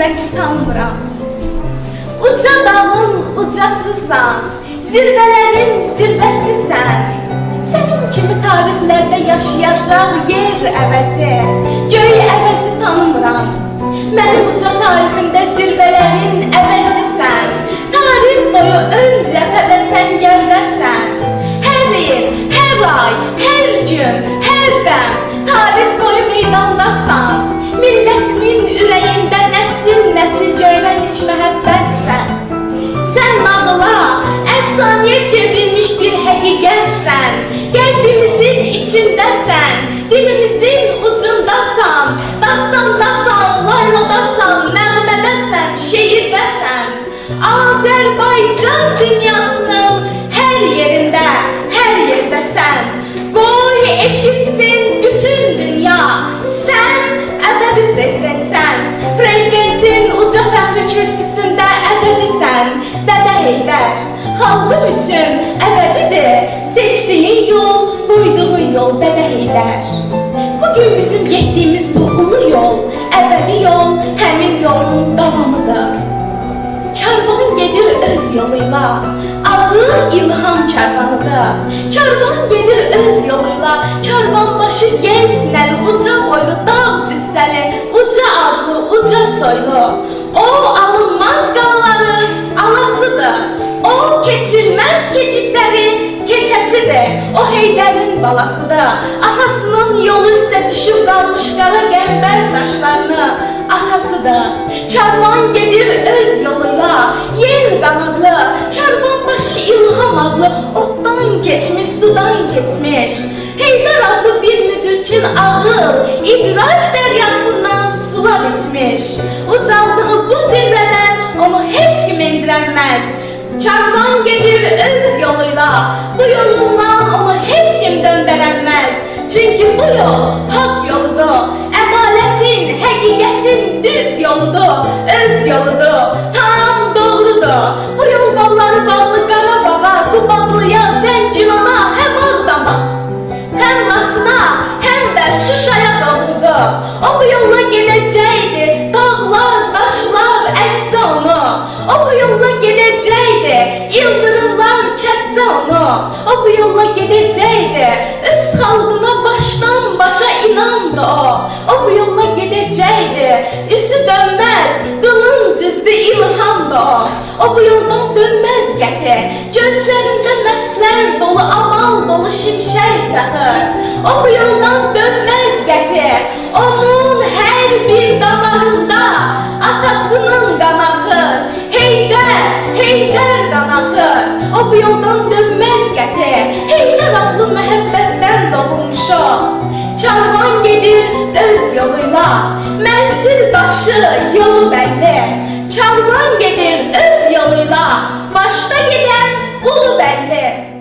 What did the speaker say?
əvəzi tanımıram. Uca dağın ucasısan, zirvələrin zirvəsisən. Sənin kimi tarixlərdə yaşayacaq yer əvəzi, göy əvəzi tanımıram. Mənim uca tariximdə zirvələrin əvəzisən. Tarix boyu ön cəbhədə sən gəldəsən. Hər il, hər ay, hər gün, hər dəm tarix boyu meydandasan. Millətimin ürəyində nəsil-nəsil göyən iç məhəbbətsən. Sən nağıla, əfsanəyə çevrilmiş bir həqiqətsən. Qəlbimizin içindəsən, dilimizin ucundasan. Dastandasan, laylodasan, nəğmədəsən, şeirdəsən. Azərbaycan dünyasının hər yerində, hər yerdəsən. Qoy eşitsin bütün dünya, sən əbədi prezidentsən. Prezidentin uca fəxri kürsüsündə əbədisən. Dədə Heydər, xalqım üçün əbədidir. Seçdiyin yol, qoyduğun yol Dədə Heydər. Bugün bizim getdiyimiz bu ulu yol, əbədi yol, həmin yolun davamıdır. Karvan gedir öz yoluyla, adı İlham Karvanıdır. Karvan gedir öz yoluyla, karvanbaşı gel sinəli, uca boylu, dağ cüssəli, uca adlı, uca soylu. O alınmaz qalaları alasıdır, o keçilməz keçidləri keçəsidir, o Heydərin balasıdır. Atasının yolu üstə düşüb qalmış qara qəmbər daşlarını atasıdır. Karvan gedir öz yoluyla, yel qanadlı, karvanbaşı İlham adlı, otdan geçmiş, sudan geçmiş. Heydər adlı bir müdürçün ağıl, idraç dəryasından sular içmiş. Ucaldığı bu zirvədən onu heç kim indirənməz. Karvan gedir öz yoluyla, bu yolundan onu heç kim döndərənməz. Çünki bu yol hak yoludur, ədalətin, həqiqətin düz yoludur, öz yoludur, tam doğrudur. Bu yol qolları bağlı Qarabağa, Qubadlıya, Zəncilana, həm Ağdama, həm Laçına, həm də Şuşaya doğrudu. O bu yolla gedəcəkdi, dağlar, daşlar əsdi onu. O bu yolla gedəcəkdi, ildırımlar kəssə onu. O bu yolla gedəcəkdi, öz xalqına başdan başa inandı o. O bu yolla gedəcəkdi, üzü dönməz, qılınc üzlü İlhamdı o. O bu yoldan dönməz qəti, gözlərində məslər dolu, amal dolu şimşək çaxır. O bu yoldan dönməz qəti, onun hər bir damarında atasının qanağı, Heydər, Heydər qanağı. O bu yoldan dönməz qəti, Heydər adlı məhəbbətdən doğulmuş o. Karvan gedir öz yoluyla, mənzil başı yolu bəlli. Karvan gedir öz yoluyla, başda gedən ulu bəlli.